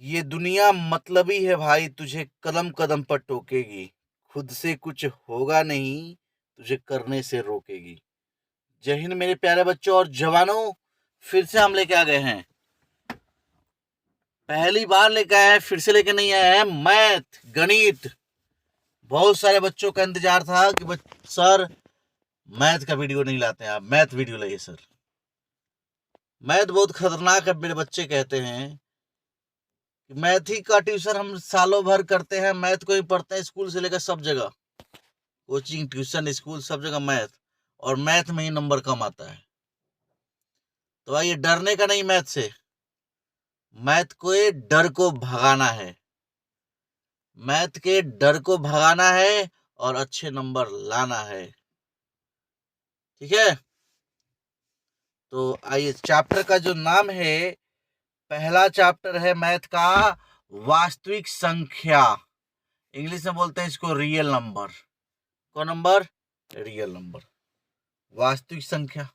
ये दुनिया मतलबी है भाई, तुझे कदम कदम पर टोकेगी। खुद से कुछ होगा नहीं, तुझे करने से रोकेगी। जय हिंद मेरे प्यारे बच्चों और जवानों। फिर से हम लेके आ गए हैं, पहली बार लेके आए हैं, फिर से लेके नहीं आए हैं, मैथ गणित। बहुत सारे बच्चों का इंतजार था कि सर मैथ का वीडियो नहीं लाते हैं आप, मैथ वीडियो लाइए सर। मैथ बहुत खतरनाक है, मेरे बच्चे कहते हैं। मैथ ही का ट्यूशन हम सालों भर करते हैं, मैथ को ही पढ़ते हैं स्कूल से लेकर सब जगह, कोचिंग ट्यूशन स्कूल सब जगह मैथ, और मैथ में ही नंबर कम आता है। तो आइए, डरने का नहीं मैथ से, मैथ के डर को भगाना है, मैथ के डर को भगाना है और अच्छे नंबर लाना है। ठीक है, तो आइए, चैप्टर का जो नाम है, पहला चैप्टर है मैथ का वास्तविक संख्या। इंग्लिश में बोलते हैं इसको रियल नंबर। कौन नंबर? रियल नंबर, वास्तविक संख्या।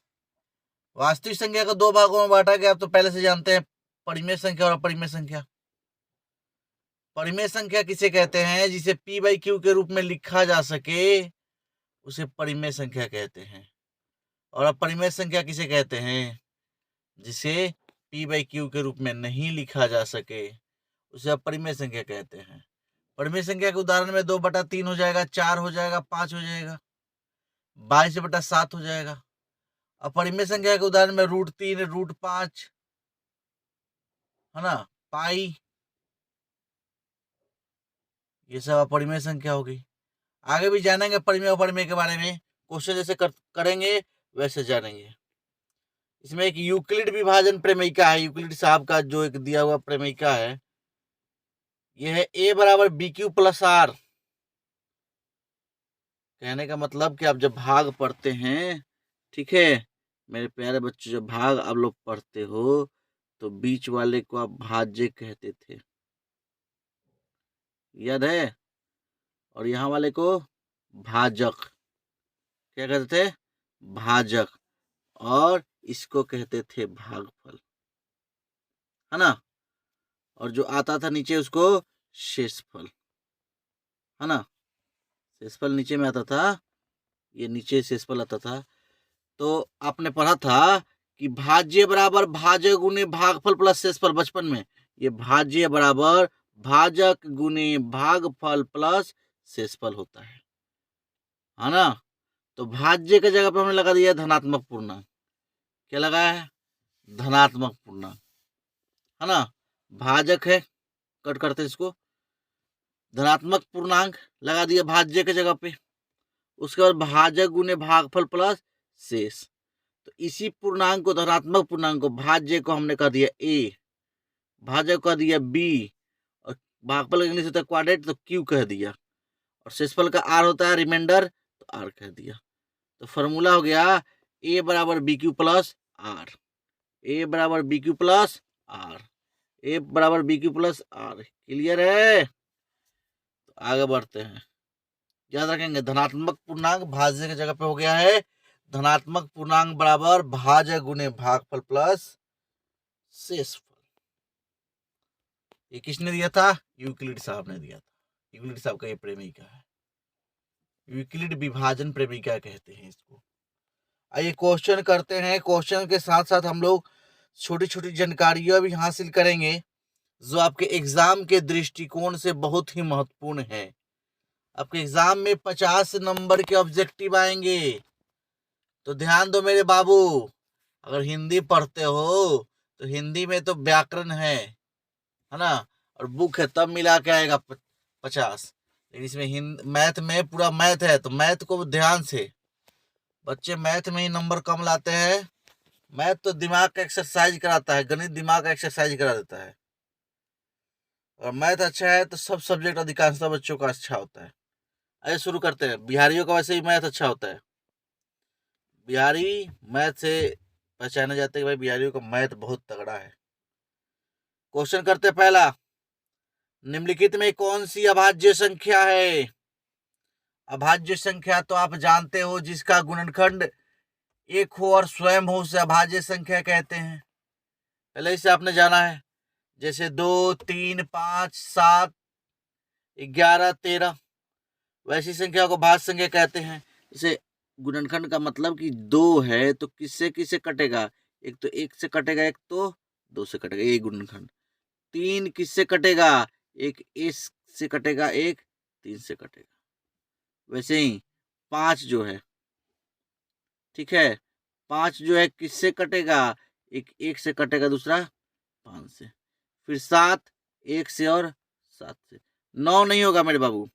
वास्तविक संख्या को दो भागों में बांटा गया, आप तो पहले से जानते हैं, परिमेय संख्या और अपरिमेय संख्या। परिमेय संख्या किसे कहते हैं? जिसे p बाई क्यू के रूप में लिखा जा सके उसे परिमेय संख्या कहते हैं। और अपरिमेय संख्या किसे कहते हैं? जिसे p बाई क्यू के रूप में नहीं लिखा जा सके उसे अपरिमेय संख्या कहते हैं। परिमेय संख्या के उदाहरण में 2/3 हो जाएगा, 4 हो जाएगा, 5 हो जाएगा, 22/7 हो जाएगा। अपरिमेय संख्या के उदाहरण में √3, √5, है ना, पाई, ये सब अपरिमेय संख्या होगी। आगे भी जानेंगे परिमेय अपरिमेय के बारे में, क्वेश्चन जैसे करेंगे वैसे जानेंगे। इसमें एक यूक्लिड विभाजन प्रमेयिका है, यूक्लिड साहब का जो एक दिया हुआ प्रमेयिका है, यह है a बराबर BQ प्लस R। कहने का मतलब कि आप जब भाग पढ़ते हैं, ठीक है मेरे प्यारे बच्चों, जब भाग आप लोग पढ़ते हो तो बीच वाले को आप भाज्य कहते थे, याद है? और यहाँ वाले को भाजक, क्या कहते थे? भाजक। और इसको कहते थे भागफल, है ना? और जो आता था नीचे उसको शेषफल, है ना? शेषफल नीचे में आता था, ये नीचे शेषफल आता था। तो आपने पढ़ा था कि भाज्य बराबर भाजक गुने भागफल प्लस शेषफल, बचपन में। ये भाज्य बराबर भाजक गुने भागफल प्लस शेषफल होता है ना? तो भाज्य के जगह पे हमने लगा दिया धनात्मक पूर्णांक। क्या लगाया है? धनात्मक पूर्णांक, है ना? भाजक है, कट करते इसको, धनात्मक पूर्णांक लगा दिया भाज्य के जगह पे। उसके बाद भाजक गुने भागफल प्लस शेष। तो इसी पूर्णांक को, धनात्मक पूर्णांक को, भाज्य को हमने कह दिया a, भाजक कह दिया b, और भागफल इंग्लिश होता है क्वाड्रेट, तो q कह दिया, और शेषफल का r होता है रिमाइंडर, तो r कह दिया। तो फॉर्मूला हो गया a बराबर BQ प्लस R, a बराबर BQ प्लस R, a बराबर BQ प्लस R। क्लियर है? तो आगे बढ़ते हैं, याद रखेंगे धनात्मक पूर्णांक भाज्य की जगह पे हो गया है धनात्मक पूर्णांक बराबर भाजक गुने भागफल प्लस शेषफल। ये किसने दिया था? यूक्लिड साहब ने दिया था। यूक्लिड साहब का ये प्रेमिका है, यूक्लिड विभाजन प्रेमिका कहते हैं इसको। आइए क्वेश्चन करते हैं, क्वेश्चन के साथ साथ हम लोग छोटी छोटी जानकारियां भी हासिल करेंगे जो आपके एग्जाम के दृष्टिकोण से बहुत ही महत्वपूर्ण है। आपके एग्जाम में 50 नंबर के ऑब्जेक्टिव आएंगे, तो ध्यान दो मेरे बाबू। अगर हिंदी पढ़ते हो तो हिंदी में तो व्याकरण है ना, और बुक है, तब मिला के आएगा 50। लेकिन इसमें मैथ में पूरा मैथ है, तो मैथ को ध्यान से, बच्चे मैथ में ही नंबर कम लाते हैं। मैथ तो दिमाग का एक्सरसाइज कराता है, गणित दिमाग का एक्सरसाइज करा देता है। और मैथ अच्छा है तो सब सब्जेक्ट अधिकांशतः बच्चों का अच्छा होता है। आइए शुरू करते हैं। बिहारियों का वैसे ही मैथ अच्छा होता है, बिहारी मैथ से पहचाने जाते हैं कि भाई बिहारियों का मैथ बहुत तगड़ा है। क्वेश्चन करते पहला, निम्नलिखित में कौन सी अभाज्य संख्या है? अभाज्य संख्या तो आप जानते हो, जिसका गुणनखंड एक हो और स्वयं हो उसे अभाज्य संख्या कहते हैं। पहले इसे आपने जाना है। जैसे 2, 3, 5, 7, 11, 13, वैसी संख्या को भाज्य संख्या कहते हैं। जैसे गुणनखंड का मतलब कि 2 है तो किससे किससे कटेगा, एक तो 1 से कटेगा, एक तो 2 से कटेगा, ये गुणनखंड। 3 किससे कटेगा, एक 1 से कटेगा, एक 3 से कटेगा। वैसे ही 5 जो है, ठीक है, 5 जो है किससे कटेगा, एक 1 से कटेगा, दूसरा 5 से। फिर 7 1 से और 7 से। 9 नहीं होगा मेरे बाबू,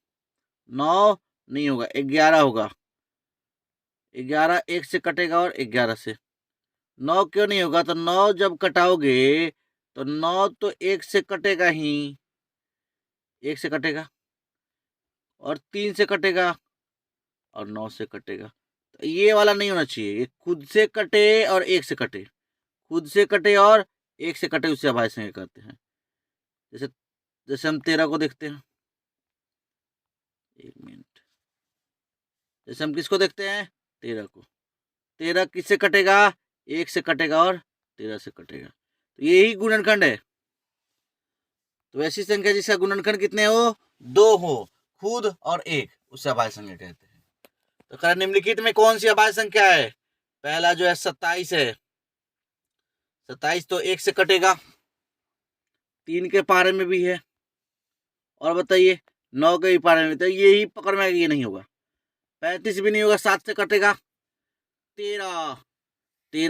9 नहीं होगा, 11 होगा। 11 1 से कटेगा और 11 से। 9 क्यों नहीं होगा, तो 9 जब कटाओगे तो 9 तो 1 से कटेगा ही, 1 से कटेगा और 3 से कटेगा और 9 से कटेगा। तो ये वाला नहीं होना चाहिए, ये खुद से कटे और 1 से कटे, खुद से कटे और 1 से कटे, उससे अभाज्य संख्या कहते हैं। जैसे जैसे हम 13 को देखते हैं, 1 मिनट, जैसे हम किसको देखते हैं, 13 को। 13 किससे कटेगा, 1 से कटेगा और 13 से कटेगा, तो यही गुणनखंड है। तो ऐसी संख्या जिसका गुणनखंड कितने हो, 2 हो, खुद और 1, उसे अभाज्य संख्या कहते हैं। तो कह निम्नलिखित में कौन सी अभाज्य संख्या है, पहला जो है 27 है। 27 तो 1 से कटेगा, 3 के पारे में भी है, और बताइए 9 के भी पारे में, तो यही पकड़ में ये नहीं होगा। 35 भी नहीं होगा, 7 से कटेगा। 13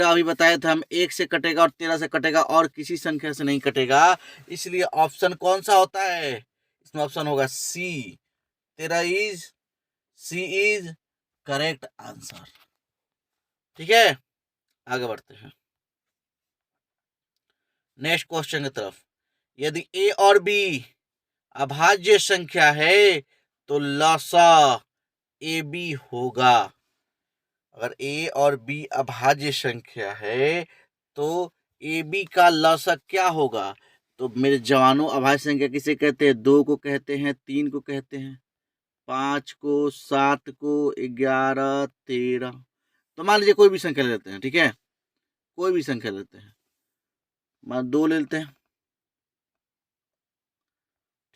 अभी बताए थे हम, 1 से कटेगा और 13 से कटेगा, और किसी संख्या से नहीं कटेगा, इसलिए ऑप्शन कौन सा होता है, इसमें ऑप्शन होगा सी। 13 इज करेक्ट आंसर। ठीक है, आगे बढ़ते हैं नेक्स्ट क्वेश्चन की तरफ। यदि ए और बी अभाज्य संख्या है तो लसा ए बी होगा। अगर ए और बी अभाज्य संख्या है तो ए बी का लसा क्या होगा। तो मेरे जवानों, अभाज्य संख्या किसे कहते हैं, 2 को कहते हैं, 3 को कहते हैं, 5 को, 7 को, 11, 13। तो मान लीजिए कोई भी संख्या ले लेते हैं, ठीक है, कोई भी संख्या लेते हैं, मान 2 ले लेते हैं,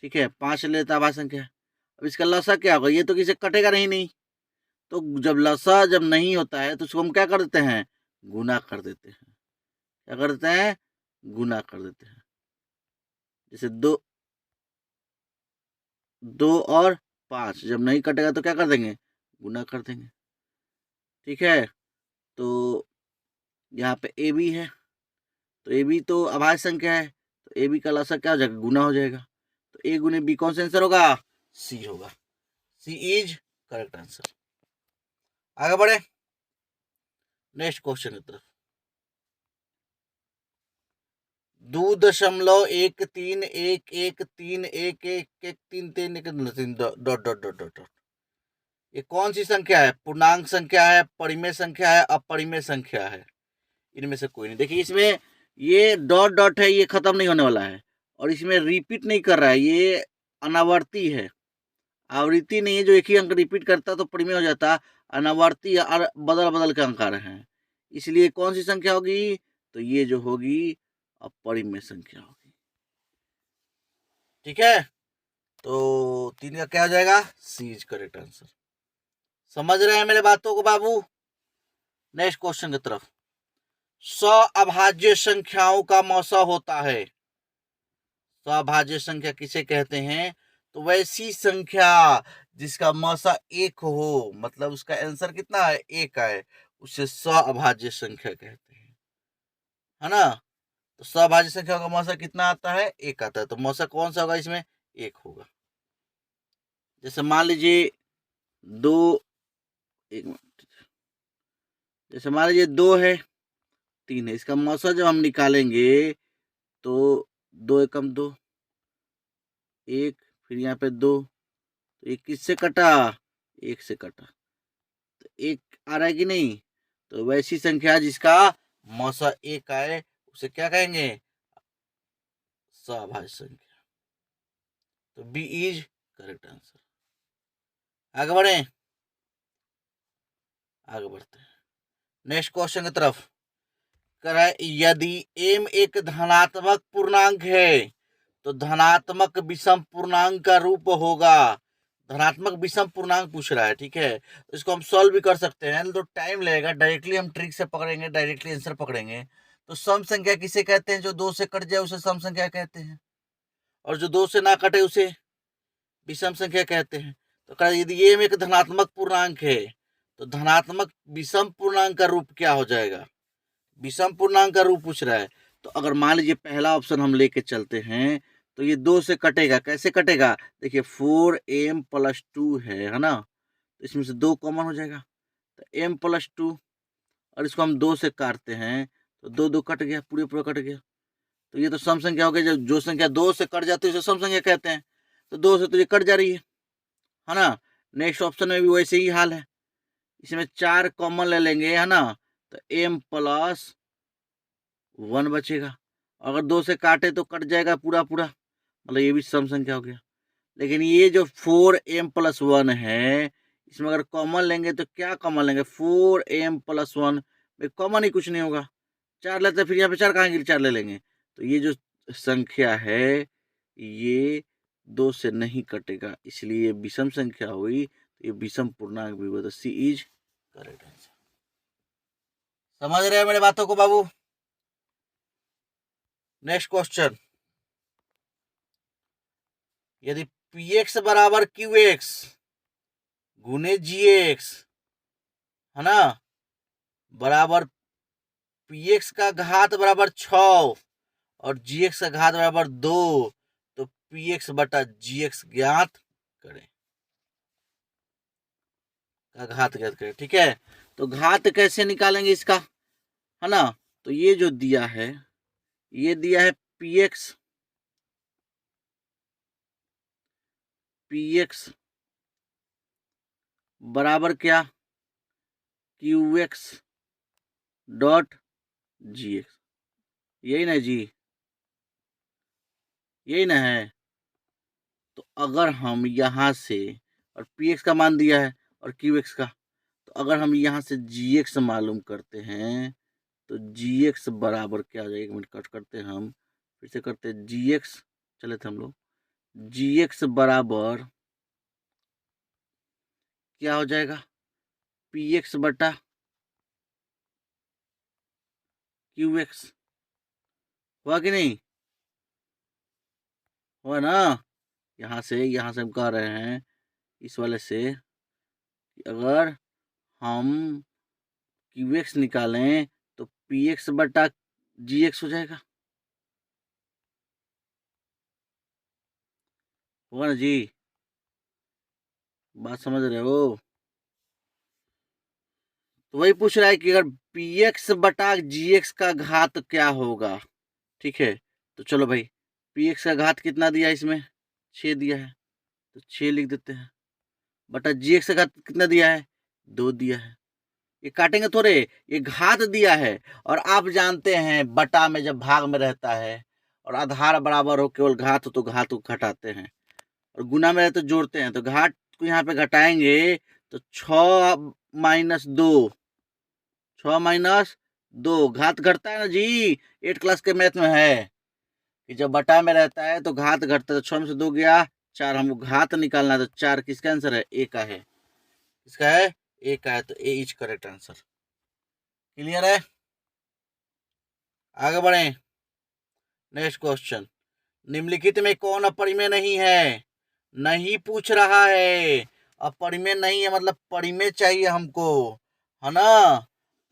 ठीक है, 5 ले लेते हैं अभाज्य संख्या। अब इसका लसा क्या होगा, ये तो किसी कटेगा नहीं। तो जब लसा जब नहीं होता है तो उसको हम क्या कर देते हैं, गुना कर देते हैं। क्या कर देते हैं, गुना कर देते हैं। जैसे 2 और 5 जब नहीं कटेगा तो क्या कर देंगे, गुना कर देंगे। ठीक है, तो यहाँ पे ए बी है, तो ए बी तो अभाज्य संख्या है, तो ए बी का लसा क्या हो जाएगा, गुना हो जाएगा। तो ए गुने बी कौन सा आंसर होगा, सी होगा। सी इज करेक्ट आंसर। आगे बढ़े नेक्स्ट क्वेश्चन की तरफ। 2.131131131113 डॉट डॉट डॉट डॉट। ये कौन सी संख्या है, पूर्णांक संख्या है, परिमेय संख्या है, अपरिमेय संख्या है, इनमें से कोई नहीं। देखिए इसमें ये डॉट डॉट है, ये खत्म नहीं होने वाला है, और इसमें रिपीट नहीं कर रहा है, ये अनावर्ती है, आवृत्ति नहीं है जो एक ही अंक रिपीट करता तो परिमेय हो जाता। अनावर्ती और बदल बदल के अंक आ रहे हैं, इसलिए कौन सी संख्या होगी, तो ये जो होगी अपरिमेय संख्या होगी। ठीक है, तो 3 का क्या हो जाएगा, सी इज करेक्ट आंसर। समझ रहे हैं मेरे बातों को बाबू। नेक्स्ट क्वेश्चन की तरफ। अभाज्य संख्याओं का मौसा होता है। अभाज्य संख्या किसे कहते हैं, तो वैसी संख्या जिसका मौसा 1 हो, मतलब उसका आंसर कितना है, 1 है, उसे अभाज्य संख्या कहते हैं, है ना। तो अभाज्य संख्या का मौसा कितना आता है, 1 आता है, तो मौसा कौन सा होगा इसमें, 1 होगा। जैसे मान लीजिए 2, 1 मिनट, जैसे मान लीजिए 2 है, 3 है, इसका मौसा जब हम निकालेंगे तो 2 एकम 2, 1, फिर यहाँ पे 2, तो 1 किससे कटा, 1 से कटा, तो 1 आ रहा है कि नहीं। तो वैसी संख्या जिसका मौसा 1 आए उसे क्या कहेंगे, अभाज्य संख्या। तो बी इज करेक्ट आंसर। आगे बढ़े, आगे बढ़ते हैं नेक्स्ट क्वेश्चन की तरफ। कह रहा है यदि m एक धनात्मक पूर्णांक है तो धनात्मक विषम पूर्णांक का रूप होगा। धनात्मक विषम पूर्णांक पूछ रहा है, ठीक है। तो इसको हम सॉल्व भी कर सकते हैं, तो टाइम लगेगा। डायरेक्टली हम ट्रिक से पकड़ेंगे, डायरेक्टली आंसर पकड़ेंगे। तो सम संख्या किसे कहते हैं? जो 2 से कट जाए उसे सम संख्या कहते हैं, और जो 2 से ना कटे उसे विषम संख्या कहते हैं। तो कहा यदि ये एक धनात्मक पूर्णांक है तो धनात्मक विषम पूर्णांक का रूप क्या हो जाएगा? विषम पूर्णांक का रूप पूछ रहा है। तो अगर मान लीजिए पहला ऑप्शन हम लेके चलते हैं तो ये 2 से कटेगा। कैसे कटेगा? देखिए 4m + 2 है ना, तो इसमें से 2 कॉमन हो जाएगा, तो m + 2, और इसको हम 2 से काटते हैं तो 2 2 कट गया, पूरा कट गया। तो ये तो सम संख्या हो गई। जो संख्या 2 से कट जाती है उसे सम संख्या कहते हैं। तो 2 से तो ये कट जा रही है ना। नेक्स्ट ऑप्शन में भी वैसे ही हाल है, इसमें 4 कॉमन ले लेंगे, है ना, तो m + 1 बचेगा। अगर 2 से काटे तो कट जाएगा पूरा, मतलब ये भी सम संख्या हो गया। लेकिन ये जो 4m + 1 है, इसमें अगर कॉमन लेंगे तो क्या कॉमन लेंगे? 4m + 1 में कॉमन ही कुछ नहीं होगा। 4 लेते फिर यहाँ पे 4 कहाँ गिर, 4 ले लेंगे। तो ये जो संख्या है ये 2 से नहीं कटेगा, इसलिए ये विषम संख्या हुई। तो ये विषम पूर्णांक भी हुआ। तो सी इज करेक्ट आंसर। समझ रहे हैं मेरे बातों को बाबू? नेक्स्ट क्वेश्चन, यदि px = qx गुने gx, है ना, बराबर px का घात बराबर 6 और gx का घात बराबर 2, तो px बटा gx ज्ञात करें। का घात ज्ञात करें, ठीक है। तो घात कैसे निकालेंगे इसका, है ना? तो ये जो दिया है, ये दिया है px बराबर क्या? qx डॉट gx, यही ना जी, यही ना है। तो अगर हम यहाँ से, और px का मान दिया है और qx का, तो अगर हम यहाँ से gx मालूम करते हैं तो gx बराबर क्या हो जाएगा? 1 मिनट कट करते हैं, हम फिर से करते हैं। gx चले थे हम लोग, gx बराबर क्या हो जाएगा? px बटा qx, हुआ कि नहीं? हुआ ना? यहाँ से हम कह रहे हैं इस वाले से कि अगर हम qx निकालें तो px बटा gx हो जाएगा। होगा ना जी? बात समझ रहे हो? तो वही पूछ रहा है कि अगर px बटा gx का घात क्या होगा, ठीक है। तो चलो भाई, px का घात कितना दिया है इसमें? 6 दिया है, तो 6 लिख देते हैं, बटा gx का घात कितना दिया है? 2 दिया है। ये काटेंगे थोड़े, ये घात दिया है, और आप जानते हैं बटा में जब भाग में रहता है और आधार बराबर हो केवल घात हो तो घात को घटाते हैं, और गुना में रहते तो जोड़ते हैं। तो घात को यहाँ पे घटाएंगे तो 6 - 2, 6 - 2, घात घटता है ना जी। 8 क्लास के मैथ में है कि जब बटा में रहता है तो घात घटता है। तो 6 में से 2 गया 4, हमको घात निकालना है। तो 4 किसका आंसर है? ए का है। किसका है? ए का है। तो ए इज करेक्ट आंसर। क्लियर है? आगे बढ़े। नेक्स्ट क्वेश्चन, निम्नलिखित में कौन अपरिमेय नहीं है? नहीं पूछ रहा है, अपरिमेय नहीं है, मतलब परिमेय चाहिए हमको, है ना।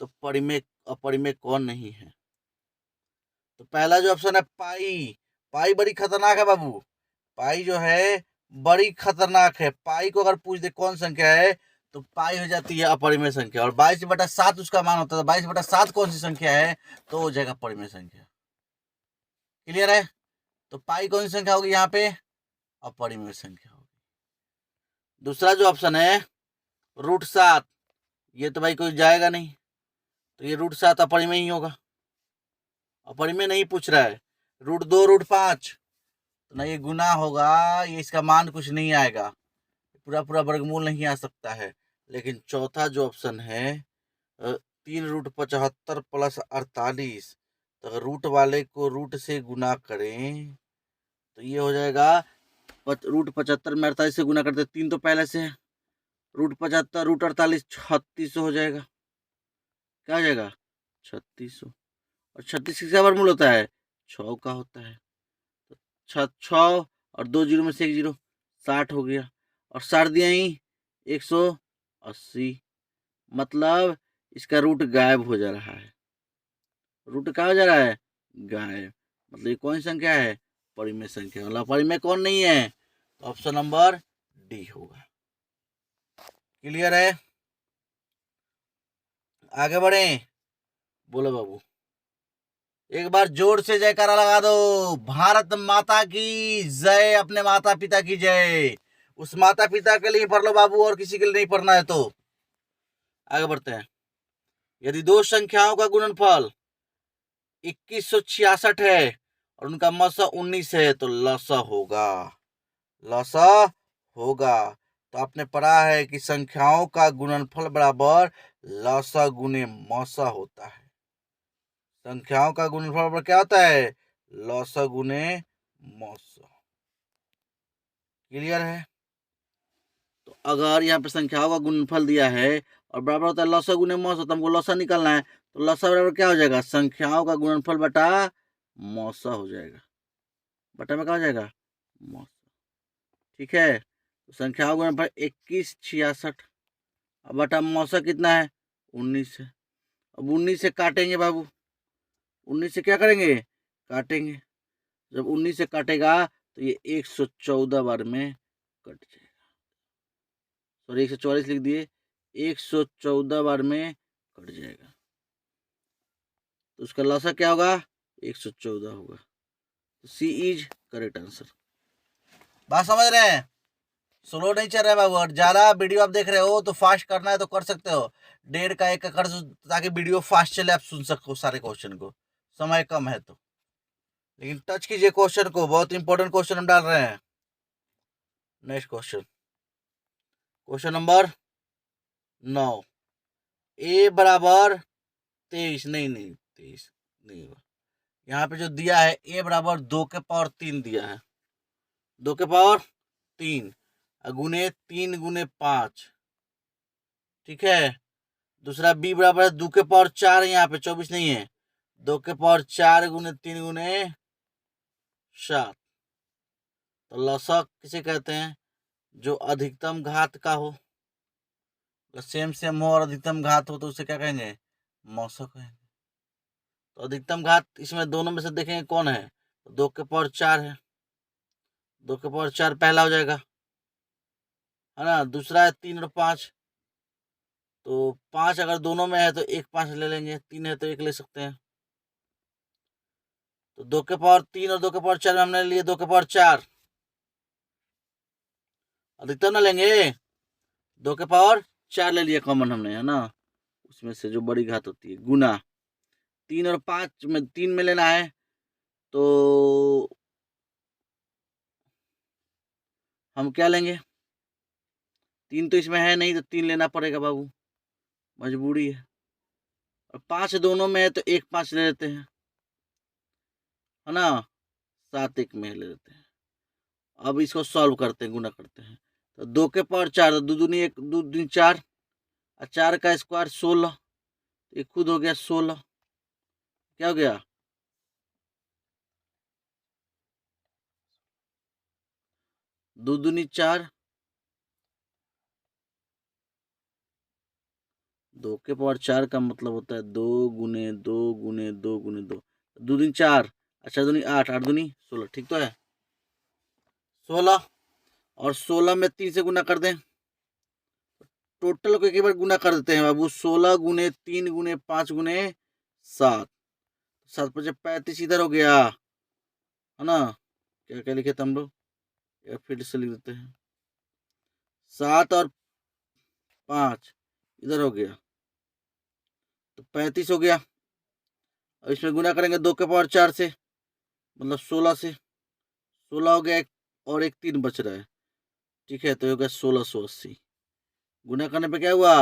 तो परिमेय, अपरिमेय कौन नहीं है? तो पहला जो ऑप्शन है पाई, पाई बड़ी खतरनाक है बाबू। पाई जो है बड़ी खतरनाक है। पाई को अगर पूछ दे कौन संख्या है तो पाई हो जाती है अपरिमेय संख्या। और 22/7 उसका मान होता है। 22/7 कौन सी संख्या है? तो हो जाएगा परिमेय संख्या। क्लियर है? तो पाई कौन सी संख्या होगी यहाँ पे? अपरिमेय संख्या होगी। दूसरा जो ऑप्शन है √7, ये तो भाई कोई जाएगा नहीं, तो ये √7 अपरिमेय ही होगा। अपरिमेय नहीं पूछ रहा है। √2, √5 तो ना ये गुना होगा, ये इसका मान कुछ नहीं आएगा, पूरा वर्गमूल नहीं आ सकता है। लेकिन चौथा जो ऑप्शन है 3√75 प्लस 48, तो अगर रूट वाले को रूट से गुना करें तो ये हो जाएगा √75 में 48 से गुना करते 3 तो पहले से है, √75 √48 3600 हो जाएगा। क्या हो जाएगा 3600, और 36 किसका वर्गमूल होता है 6 का होता है, तो 6 और 2 जीरो में से 1 जीरो 60 हो गया, और 60 दिया ही 180, मतलब इसका रूट गायब हो जा रहा है। रूट क्या हो जा रहा है गायब, मतलब ये कौन सी संख्या है परिमेय संख्या, मतलब परिमेय कौन नहीं है, तो ऑप्शन नंबर डी होगा। क्लियर है, आगे बढ़े, बोलो बाबू, एक बार जोर से जयकारा लगा दो, भारत माता की जय, अपने माता पिता की जय। उस माता पिता के लिए पढ़ लो बाबू, और किसी के लिए नहीं पढ़ना है। तो आगे बढ़ते हैं। यदि दो संख्याओं का गुणनफल 2166 है और उनका मसा 19 है तो लसा होगा, लसा होगा। तो आपने पढ़ा है कि संख्याओं का गुणनफल बराबर लसा गुने मसा होता है। संख्याओं का गुणनफल बराबर क्या होता है लसा गुने मसा। क्लियर है, तो अगर यहाँ पे संख्याओं का गुणनफल दिया है और बराबर होता है लसा गुने मौसा, तो हमको लसा निकालना है, तो लसा बराबर क्या हो जाएगा संख्याओं का गुणनफल बटा मौसा हो जाएगा, बटा में क्या हो जाएगा मौसा। ठीक है, तो संख्याओं का गुणनफल 2166, अब बटा मौसा कितना है 19 है। अब 19 से काटेंगे बाबू, 19 से क्या करेंगे काटेंगे, जब 19 से काटेगा तो ये 114 बार में कट जाएगा, सॉरी 144 लिख दिए, 114 बार में कट जाएगा, तो उसका लसा क्या होगा 114 होगा। तो सी इज करेक्ट आंसर। बात समझ रहे हैं, स्लो नहीं चल रहा है बाबू, और ज्यादा वीडियो आप देख रहे हो तो फास्ट करना है तो कर सकते हो, 1.5 का 1 का कर, ताकि वीडियो फास्ट चले, आप सुन सको सारे क्वेश्चन को, समय कम है तो। लेकिन टच कीजिए क्वेश्चन को, बहुत इंपॉर्टेंट क्वेश्चन हम डाल रहे हैं। नेक्स्ट क्वेश्चन, क्वेश्चन नंबर 9, ए बराबर 23, नहीं 23 नहीं होगा, यहाँ पे जो दिया है ए बराबर 2 के पावर 3 दिया है, 2 के पावर 3 गुने 3 गुने 5, ठीक है। दूसरा बी बराबर है 2 के पावर 4, यहाँ पे 24 नहीं है, 2 के पावर 4 गुने 3 गुने 7। तो लसा किसे कहते हैं जो अधिकतम घात का हो, सेम हो और अधिकतम घात हो तो उसे क्या कहेंगे मौसा कहेंगे। तो अधिकतम घात इसमें दोनों में से देखेंगे कौन है, तो 2 के पावर 4 है, 2 के पावर 4 पहला हो जाएगा, है ना। दूसरा है 3 और 5, तो 5 अगर दोनों में है तो 1 5 ले लेंगे, 3 है तो 1 ले सकते हैं। तो 2 के पावर 3 और 2 के पावर 4 में हमने लिए 2 के पावर 4, अधिकतम ना लेंगे, 2 के पावर 4 ले लिया कॉमन हमने, है ना, उसमें से जो बड़ी घात होती है, गुना 3 और 5 में 3 में लेना है, तो हम क्या लेंगे, 3 तो इसमें है नहीं तो 3 लेना पड़ेगा बाबू, मजबूरी है। और 5 दोनों में है तो 1 5 ले लेते हैं, है ना, 7 1 में ले लेते हैं। अब इसको सॉल्व करते हैं, गुना करते हैं, तो 2 के पावर 4, तो 2 दूनी 1 2 दूनी 4, और 4 का स्क्वायर 16, ये खुद हो गया 16, क्या हो गया 2 दूनी 4, 2 के पावर 4 का मतलब होता है 2 गुने 2 गुने 2 गुने 2, 2 दूनी 4, अच्छा दूनी 8, 8 दूनी 16, ठीक तो है 16, और 16 में 3 से गुना कर दें, टोटल को एक बार गुना कर देते हैं बाबू, 16 गुने 3 गुने 5 गुने 7, 7 5 35 इधर हो गया, है ना। क्या क्या लिखे थे हम लोग, फिर से लिख देते हैं, 7 और 5 इधर हो गया तो 35 हो गया। और इसमें गुना करेंगे 2 के पावर 4 से, मतलब 16 से, 16 हो गया, और एक 3 बच रहा है, ठीक है, तो हो गया 1680, गुना करने पे क्या हुआ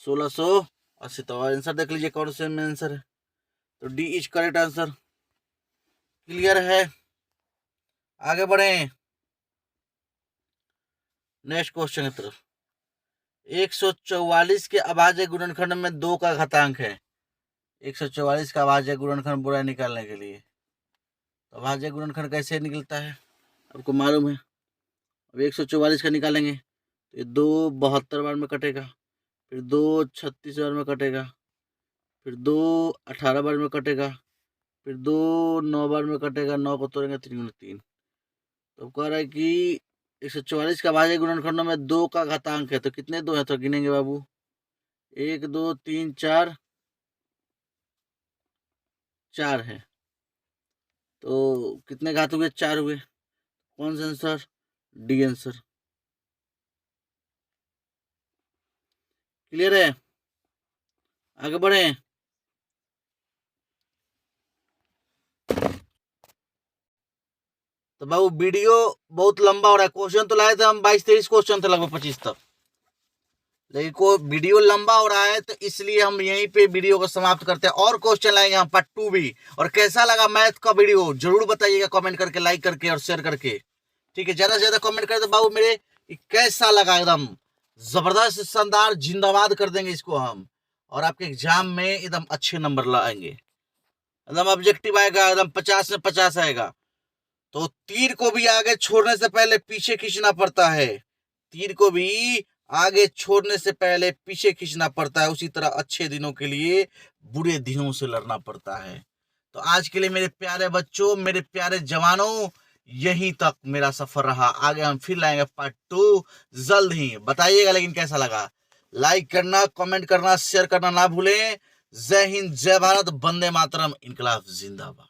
1680, 80। तो आंसर देख लीजिए कौन से में आंसर है। तो D is correct answer. Clear है, आगे बढ़े नेक्स्ट क्वेश्चन की तरफ। 144 के अभाज्य गुणनखंड में 2 का घातांक है। 144 का अभाज्य गुणनखंड पूरा निकालने के लिए तो अभाज्य गुणनखंड कैसे निकलता है आपको मालूम है। अब 144 का निकालेंगे तो ये 2 72 बार में कटेगा, फिर 2 36 बार में कटेगा, फिर 2 18 बार में कटेगा, फिर 2 9 बार में कटेगा, 9 को तोड़ेंगे 3 गुणे 3। तो कह रहा है कि 144 का भाज्य गुणनखंडों में 2 का घातांक है। तो कितने 2 है तो गिनेंगे बाबू, 1 2 3 4 4 है। तो कितने घात हुए 4 हुए। कौन सा आंसर, डी आंसर। क्लियर है, आगे बढ़े। तो बाबू वीडियो बहुत लंबा हो रहा है। क्वेश्चन तो लाए थे हम 22-23 क्वेश्चन थे लगभग 25 तक, लेकिन को वीडियो लंबा हो रहा है तो इसलिए हम यहीं पे वीडियो को समाप्त करते हैं। और क्वेश्चन लाएंगे हम पार्ट 2 भी। और कैसा लगा मैथ का वीडियो जरूर बताइएगा कमेंट करके, लाइक करके और शेयर करके। ठीक है, ज्यादा से ज्यादा कमेंट कर दो बाबू मेरे कैसा लगा, एकदम जबरदस्त शानदार जिंदाबाद कर देंगे इसको हम। और आपके एग्जाम में एकदम अच्छे नंबर लाएंगे, एकदम ऑब्जेक्टिव आएगा, एकदम 50 में 50 आएगा। तो तीर को भी आगे छोड़ने से पहले पीछे खींचना पड़ता है, तीर को भी आगे छोड़ने से पहले पीछे खींचना पड़ता है। उसी तरह अच्छे दिनों के लिए बुरे दिनों से लड़ना पड़ता है। तो आज के लिए मेरे प्यारे बच्चों, मेरे प्यारे जवानों, यहीं तक मेरा सफर रहा। आगे हम फिर लाएंगे पार्ट 2 जल्द ही। बताइएगा लेकिन कैसा लगा, लाइक करना, कमेंट करना, शेयर करना ना भूलें। जय हिंद, जय भारत, वंदे मातरम, इनकलाब जिंदाबाद।